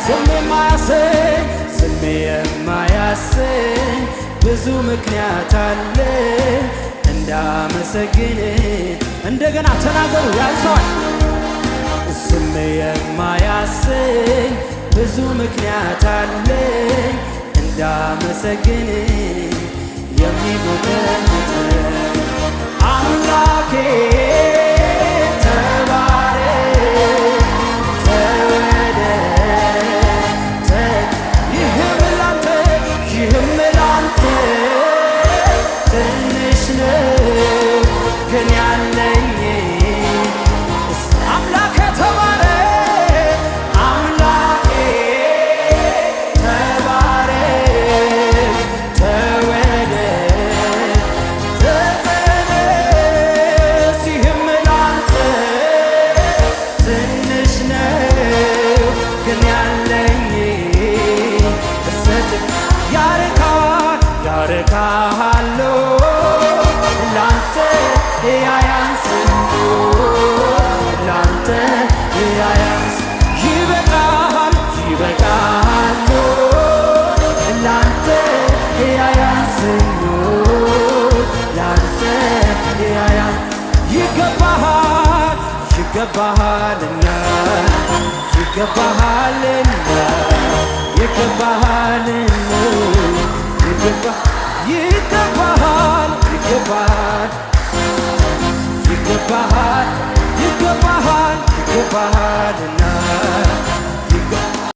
ዝም የማያሰኝ ብዙ ምክንያት አለ እንዳመሰግን እንደገና ተናገሩ ያልሰዋል ዝም የማያሰኝ ብዙ ምክንያት አለ እንዳመሰግን የሚጎተት አምላኬ ይገባሃልና ይገባሃልና ይገባሃልና ይገባሃል ይገባሃል ይገባሃል ይገባሃል ይገባሃልና